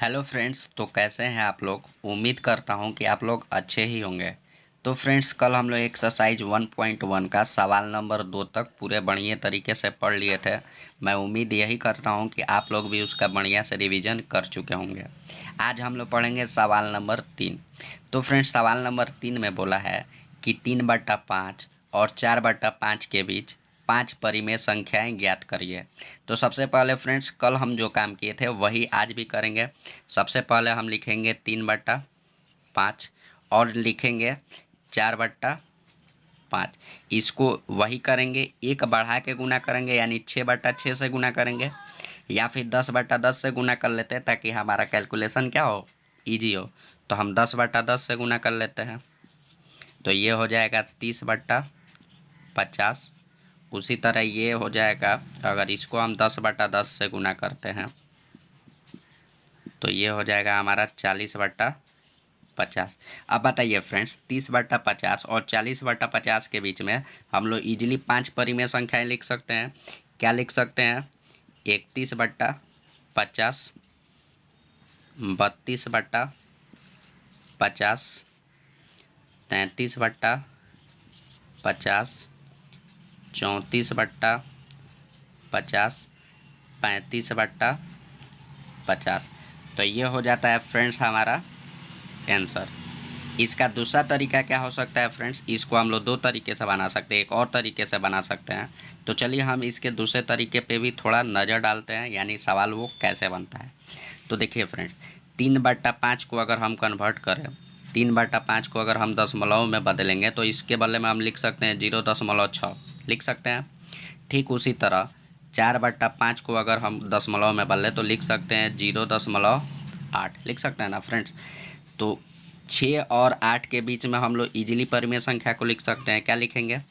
Hello friends, तो कैसे हैं आप लोग। उम्मीद करता हूं कि आप लोग अच्छे ही होंगे। तो फ्रेंड्स, कल हम लोग एक्सरसाइज 1.1 का सवाल नंबर 2 तक पूरे बढ़िया तरीके से पढ़ लिए थे। मैं उम्मीद यही करता हूं कि आप लोग भी उसका बढ़िया से रिवीजन कर चुके होंगे। आज हम लोग पढ़ेंगे सवाल नंबर 3। तो फ्रेंड्स, सवाल नंबर 3 में बोला है कि 3/5 और 4/5 के बीच 5 परिमेय संख्याएं ज्ञात करिए। तो सबसे पहले फ्रेंड्स, कल हम जो काम किए थे वही आज भी करेंगे। सबसे पहले हम लिखेंगे 3/5 और लिखेंगे 4/5। इसको वही करेंगे, एक बढ़ा के गुना करेंगे, यानी 6/6 से गुना करेंगे, या फिर 10/10 से गुना कर लेते हैं ताकि हमारा कैलकुलेशन क्या हो, ईजी हो। तो हम 10/10 से गुना कर लेते हैं, तो ये हो जाएगा 30/50। उसी तरह ये हो जाएगा, अगर इसको हम 10/10 से गुना करते हैं तो ये हो जाएगा हमारा 40/50। अब बताइए फ्रेंड्स, 30/50 और 40/50 के बीच में हम लोग ईजिली 5 परिमेय संख्याएं लिख सकते हैं। क्या लिख सकते हैं? 31/50, 32/50, 33/50, 34/50, 35/50। तो ये हो जाता है फ्रेंड्स हमारा आंसर। इसका दूसरा तरीका क्या हो सकता है फ्रेंड्स? इसको हम लोग दो तरीके से बना सकते हैं, एक और तरीके से बना सकते हैं। तो चलिए हम इसके दूसरे तरीके पे भी थोड़ा नज़र डालते हैं, यानी सवाल वो कैसे बनता है। तो देखिए फ्रेंड्स, 3/5 को अगर हम कन्वर्ट करें, 3/5 को अगर हम दशमलव में बदलेंगे तो इसके बदले में हम लिख सकते हैं 0.6 लिख सकते हैं। ठीक उसी तरह 4/5 को अगर हम दशमलव में बदलें तो लिख सकते हैं 0.8 लिख सकते हैं ना फ्रेंड्स। तो 6 और 8 के बीच में हम लोग इजीली परिमेय संख्या को लिख सकते हैं। क्या लिखेंगे?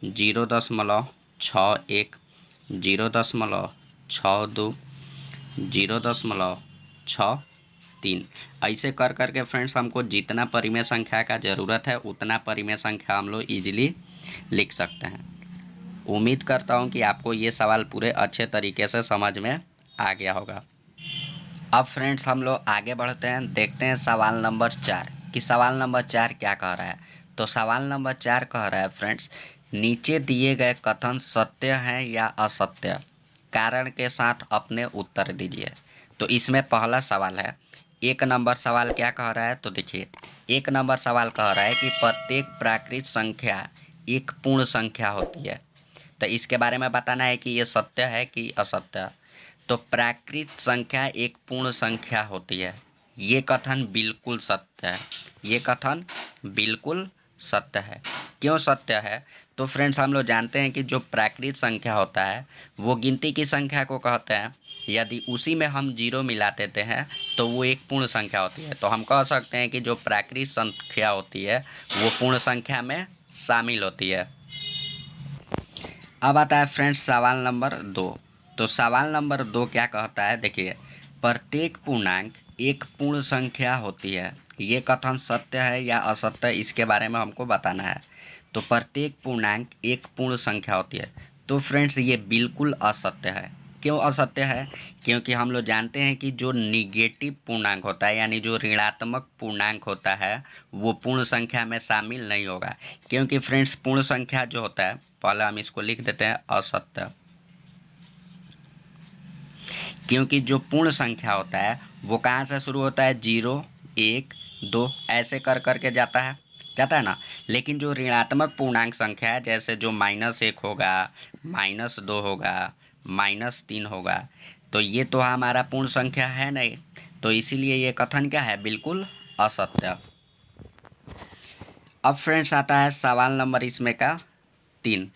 0.61, 0.62, 0.63। ऐसे कर करके फ्रेंड्स हमको जितना परिमेय संख्या का ज़रूरत है उतना परिमेय संख्या हम लोग ईजिली लिख सकते हैं। उम्मीद करता हूं कि आपको ये सवाल पूरे अच्छे तरीके से समझ में आ गया होगा। अब फ्रेंड्स, हम लोग आगे बढ़ते हैं, देखते हैं सवाल नंबर 4 कि सवाल नंबर 4 क्या कह रहा है। तो सवाल नंबर 4 कह रहा है फ्रेंड्स, नीचे दिए गए कथन सत्य हैं या असत्य, कारण के साथ अपने उत्तर दीजिए। तो इसमें पहला सवाल है, 1 नंबर सवाल क्या कह रहा है? तो देखिए, 1 नंबर सवाल कह रहा है कि प्रत्येक प्राकृत संख्या एक पूर्ण संख्या होती है। तो इसके बारे में बताना है कि ये सत्य है कि असत्य। तो प्राकृत संख्या एक पूर्ण संख्या होती है, ये कथन बिल्कुल सत्य है। ये कथन बिल्कुल सत्य है। क्यों सत्य है? तो फ्रेंड्स, हम लोग जानते हैं कि जो प्राकृत संख्या होता है वो गिनती की संख्या को कहते हैं। यदि उसी में हम जीरो मिला देते हैं तो वो एक पूर्ण संख्या होती है। तो हम कह सकते हैं कि जो प्राकृत संख्या होती है वो पूर्ण संख्या में शामिल होती है। अब आता है फ्रेंड्स सवाल नंबर 2। तो सवाल नंबर 2 क्या कहता है? देखिए, प्रत्येक पूर्णांक एक पूर्ण संख्या होती है, ये कथन सत्य है या असत्य, इसके बारे में हमको बताना है। तो प्रत्येक पूर्णांक एक पूर्ण संख्या होती है, तो फ्रेंड्स ये बिल्कुल असत्य है। क्यों असत्य है? क्योंकि हम लोग जानते हैं कि जो निगेटिव पूर्णांक होता है, यानी जो ऋणात्मक पूर्णांक होता है, वो पूर्ण संख्या में शामिल नहीं होगा। क्योंकि फ्रेंड्स, पूर्ण संख्या जो होता है, पहले हम इसको लिख देते हैं असत्य। क्योंकि जो पूर्ण संख्या होता है वो कहाँ से शुरू होता है? 0, 1, 2 ऐसे कर करके जाता है ना। लेकिन जो ऋणात्मक पूर्णांक संख्या है, जैसे जो -1 होगा, -2 होगा, -3 होगा, तो ये तो हमारा पूर्ण संख्या है नहीं। तो इसीलिए ये कथन क्या है? बिल्कुल असत्य। अब फ्रेंड्स आता है सवाल नंबर इसमें का 3।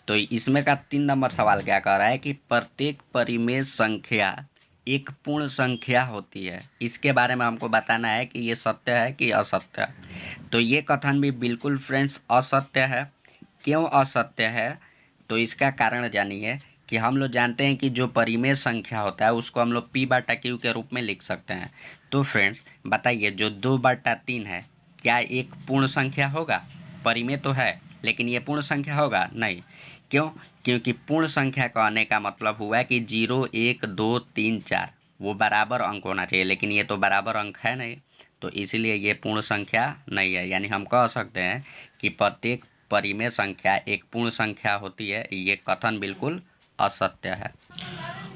तो इसमें का 3 नंबर सवाल क्या कह रहा है कि प्रत्येक परिमेय संख्या एक पूर्ण संख्या होती है, इसके बारे में हमको बताना है कि ये सत्य है कि असत्य। तो ये कथन भी बिल्कुल फ्रेंड्स असत्य है। क्यों असत्य है? तो इसका कारण जानिए कि हम लोग जानते हैं कि जो परिमेय संख्या होता है उसको हम लोग P/Q के रूप में लिख सकते हैं। तो फ्रेंड्स बताइए, जो 2/3 है, क्या एक पूर्ण संख्या होगा? परिमेय तो है लेकिन ये पूर्ण संख्या होगा नहीं। क्यों? क्योंकि पूर्ण संख्या कहने का मतलब हुआ कि 0, 1, 2, 3, 4 वो बराबर अंक होना चाहिए, लेकिन ये तो बराबर अंक है नहीं, तो इसीलिए ये पूर्ण संख्या नहीं है। यानी हम कह सकते हैं कि प्रत्येक परिमेय संख्या एक पूर्ण संख्या होती है। ये कथन बिल्कुल असत्य है।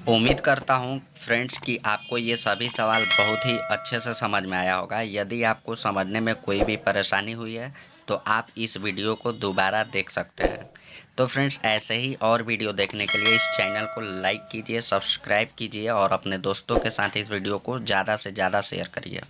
उम्मीद करता हूँ फ्रेंड्स कि आपको ये सभी सवाल बहुत ही अच्छे से समझ में आया होगा। यदि आपको समझने में कोई भी परेशानी हुई है तो आप इस वीडियो को दोबारा देख सकते हैं। तो फ्रेंड्स, ऐसे ही और वीडियो देखने के लिए इस चैनल को लाइक कीजिए, सब्सक्राइब कीजिए और अपने दोस्तों के साथ इस वीडियो को ज़्यादा से ज़्यादा शेयर करिए।